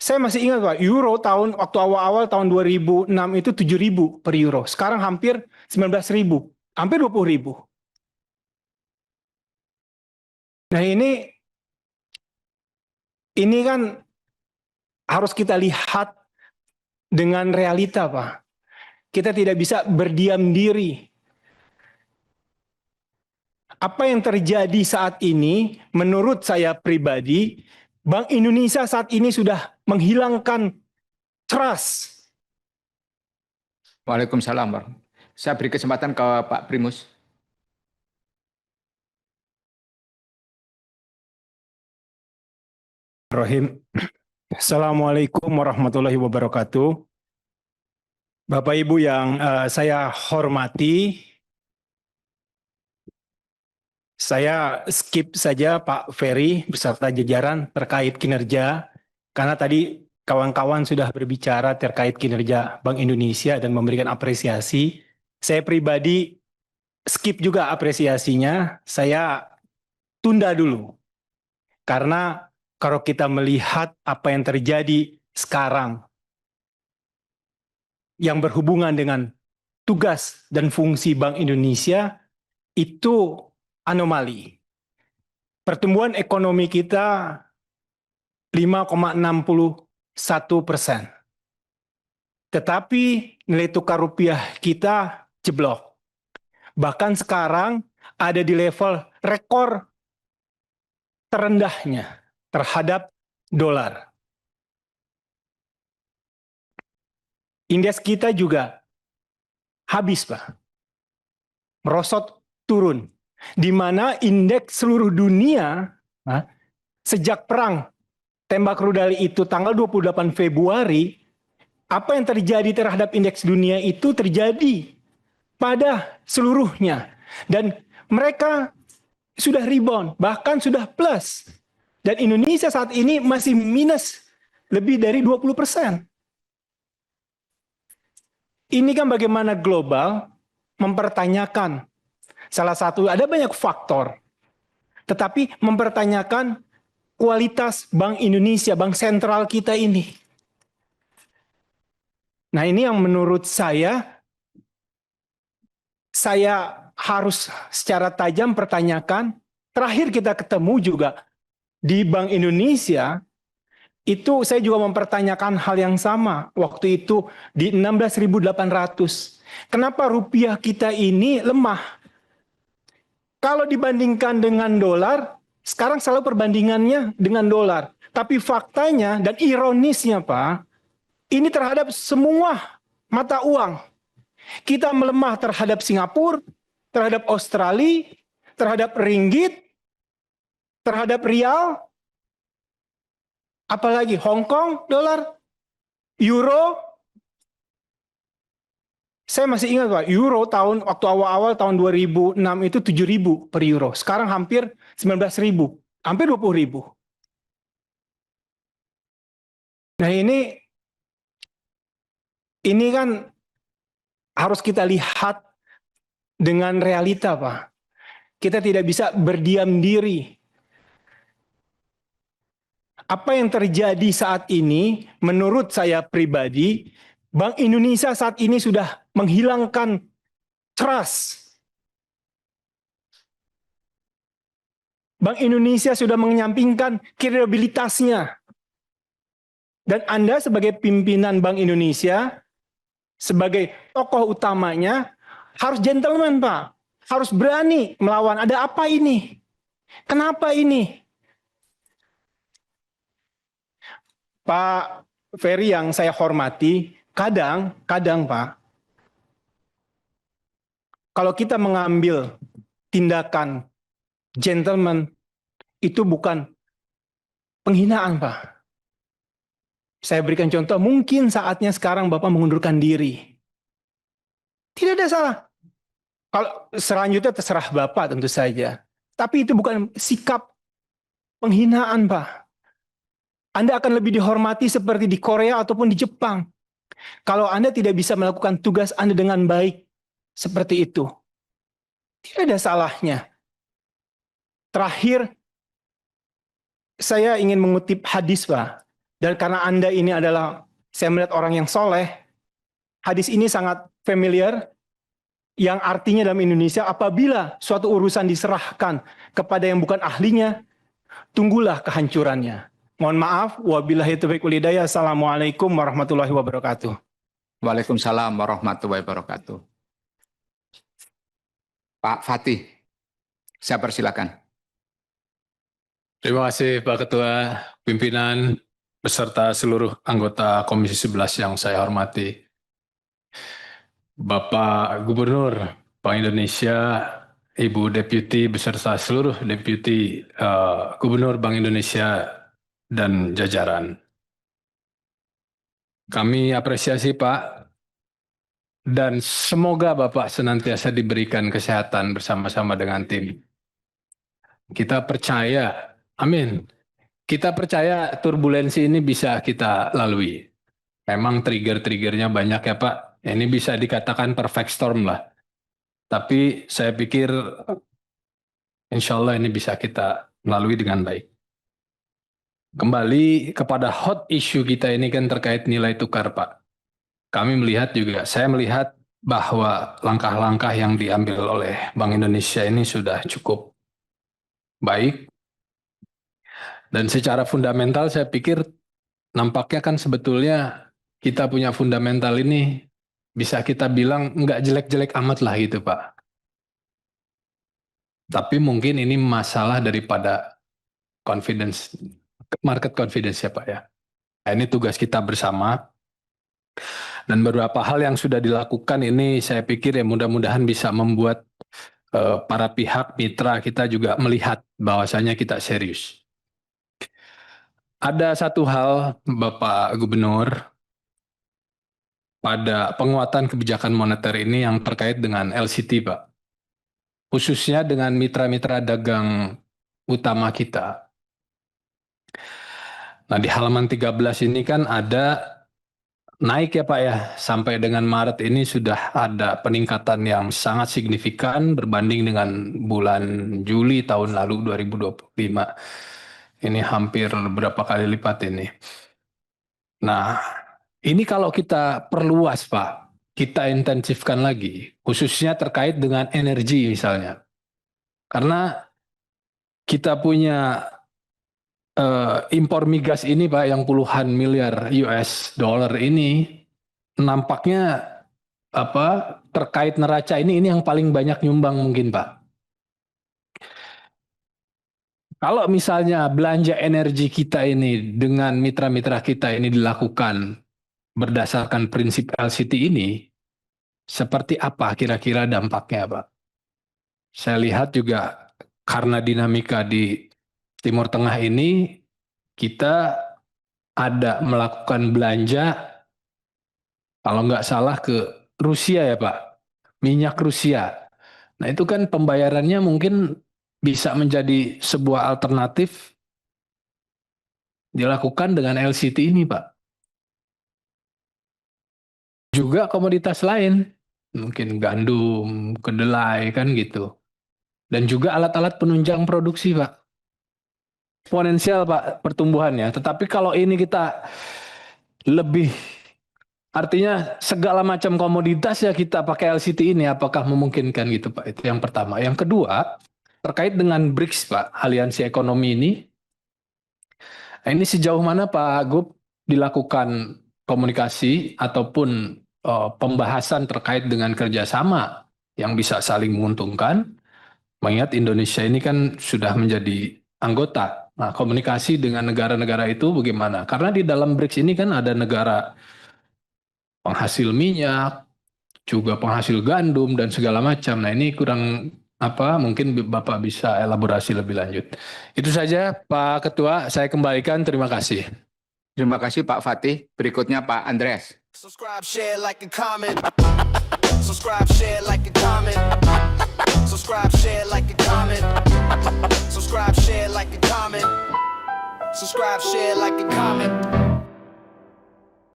Saya masih ingat Pak, euro waktu awal-awal tahun 2006 itu 7.000 per euro. Sekarang hampir 19.000, hampir 20.000. Nah ini kan harus kita lihat dengan realita Pak. Kita tidak bisa berdiam diri. Apa yang terjadi saat ini, menurut saya pribadi, Bank Indonesia saat ini sudah menghilangkan trust. Waalaikumsalam, Bang. Saya beri kesempatan ke Pak Primus. Rohim. Assalamualaikum warahmatullahi wabarakatuh. Bapak Ibu yang saya hormati, saya skip saja Pak Ferry beserta jajaran terkait kinerja, karena tadi kawan-kawan sudah berbicara terkait kinerja Bank Indonesia dan memberikan apresiasi. Saya pribadi skip juga apresiasinya, saya tunda dulu. Karena kalau kita melihat apa yang terjadi sekarang, yang berhubungan dengan tugas dan fungsi Bank Indonesia, itu anomali. Pertumbuhan ekonomi kita 5,61%. Tetapi nilai tukar rupiah kita jeblok. Bahkan sekarang ada di level rekor terendahnya terhadap dolar. Indeks kita juga habis, Pak. Merosot turun. Di mana indeks seluruh dunia sejak perang tembak rudal itu tanggal 28 Februari, apa yang terjadi terhadap indeks dunia itu terjadi pada seluruhnya. Dan mereka sudah rebound, bahkan sudah plus. Dan Indonesia saat ini masih minus lebih dari 20%. Ini kan bagaimana global mempertanyakan, salah satu ada banyak faktor, tetapi mempertanyakan kualitas Bank Indonesia, bank sentral kita ini. Nah ini yang menurut saya harus secara tajam pertanyakan. Terakhir kita ketemu juga di Bank Indonesia, itu saya juga mempertanyakan hal yang sama. Waktu itu di 16.800. Kenapa rupiah kita ini lemah? Kalau dibandingkan dengan dolar, sekarang selalu perbandingannya dengan dolar. Tapi faktanya dan ironisnya Pak, ini terhadap semua mata uang. Kita melemah terhadap Singapura, terhadap Australia, terhadap ringgit, terhadap rial, apalagi Hong Kong, dolar, euro. Saya masih ingat Pak, euro waktu awal-awal tahun 2006 itu 7.000 per euro. Sekarang hampir 19.000, hampir 20.000. Nah ini kan harus kita lihat dengan realita Pak. Kita tidak bisa berdiam diri. Apa yang terjadi saat ini, menurut saya pribadi, Bank Indonesia saat ini sudah menghilangkan trust. Bank Indonesia sudah menyampingkan kredibilitasnya. Dan Anda sebagai pimpinan Bank Indonesia, sebagai tokoh utamanya, harus gentleman Pak. Harus berani melawan. Ada apa ini? Kenapa ini? Pak Ferry yang saya hormati, kadang Pak, kalau kita mengambil tindakan gentleman, itu bukan penghinaan Pak. Saya berikan contoh, mungkin saatnya sekarang Bapak mengundurkan diri. Tidak ada salah. Kalau selanjutnya terserah Bapak tentu saja. Tapi itu bukan sikap penghinaan Pak. Anda akan lebih dihormati seperti di Korea ataupun di Jepang. Kalau Anda tidak bisa melakukan tugas Anda dengan baik, seperti itu. Tidak ada salahnya. Terakhir, saya ingin mengutip hadis Pak. Dan karena Anda ini adalah, saya melihat orang yang soleh, hadis ini sangat familiar, yang artinya dalam Indonesia, apabila suatu urusan diserahkan kepada yang bukan ahlinya, tunggulah kehancurannya. Mohon maaf, wabillahi taufiq wal hidayah. Assalamualaikum warahmatullahi wabarakatuh. Waalaikumsalam warahmatullahi wabarakatuh. Pak Fatih, saya persilakan. Terima kasih Pak Ketua, pimpinan, beserta seluruh anggota Komisi 11 yang saya hormati. Bapak Gubernur Bank Indonesia, Ibu Deputi beserta seluruh Deputi Gubernur Bank Indonesia dan jajaran. Kami apresiasi Pak, dan semoga Bapak senantiasa diberikan kesehatan bersama-sama dengan tim. Kita percaya, amin. Kita percaya turbulensi ini bisa kita lalui. Memang trigger-triggernya banyak ya Pak. Ini bisa dikatakan perfect storm lah. Tapi saya pikir insya Allah ini bisa kita lalui dengan baik. Kembali kepada hot issue kita ini kan terkait nilai tukar Pak. Kami melihat juga, saya melihat bahwa langkah-langkah yang diambil oleh Bank Indonesia ini sudah cukup baik. Dan secara fundamental saya pikir nampaknya kan sebetulnya kita punya fundamental ini bisa kita bilang nggak jelek-jelek amat lah gitu Pak. Tapi mungkin ini masalah daripada confidence, market confidence ya Pak ya. Nah, ini tugas kita bersama. Dan beberapa hal yang sudah dilakukan ini saya pikir ya mudah-mudahan bisa membuat para pihak mitra kita juga melihat bahwasanya kita serius. Ada satu hal Bapak Gubernur pada penguatan kebijakan moneter ini yang terkait dengan LCT Pak. Khususnya dengan mitra-mitra dagang utama kita. Nah di halaman 13 ini kan ada naik ya Pak ya, sampai dengan Maret ini sudah ada peningkatan yang sangat signifikan berbanding dengan bulan Juli tahun lalu 2025. Ini hampir berapa kali lipat ini. Nah, ini kalau kita perluas Pak, kita intensifkan lagi, khususnya terkait dengan energi misalnya. Karena kita punya impor migas ini Pak yang puluhan miliar US dollar ini nampaknya terkait neraca ini yang paling banyak nyumbang mungkin Pak. Kalau misalnya belanja energi kita ini dengan mitra-mitra kita ini dilakukan berdasarkan prinsip LCT ini, seperti apa kira-kira dampaknya Pak? Saya lihat juga karena dinamika di Timur Tengah ini, kita ada melakukan belanja, kalau nggak salah ke Rusia ya Pak, minyak Rusia. Nah itu kan pembayarannya mungkin bisa menjadi sebuah alternatif dilakukan dengan LCT ini Pak. Juga komoditas lain, mungkin gandum, kedelai kan gitu. Dan juga alat-alat penunjang produksi Pak. Eksponensial Pak pertumbuhannya, tetapi kalau ini kita lebih, artinya segala macam komoditas ya kita pakai LCT ini, apakah memungkinkan gitu Pak? Itu yang pertama. Yang kedua, terkait dengan BRICS Pak, aliansi ekonomi ini, ini sejauh mana Pak Gub dilakukan komunikasi ataupun pembahasan terkait dengan kerjasama yang bisa saling menguntungkan, mengingat Indonesia ini kan sudah menjadi anggota. Nah, komunikasi dengan negara-negara itu bagaimana? Karena di dalam BRICS ini kan ada negara penghasil minyak, juga penghasil gandum dan segala macam. Nah, ini kurang mungkin Bapak bisa elaborasi lebih lanjut. Itu saja Pak Ketua, saya kembalikan, terima kasih. Terima kasih Pak Fatih. Berikutnya Pak Andreas. Subscribe, share, like, and comment. Subscribe, share, like, and comment. Subscribe, share, like, and comment. Subscribe, share, like, and comment. Subscribe, share, like, and comment.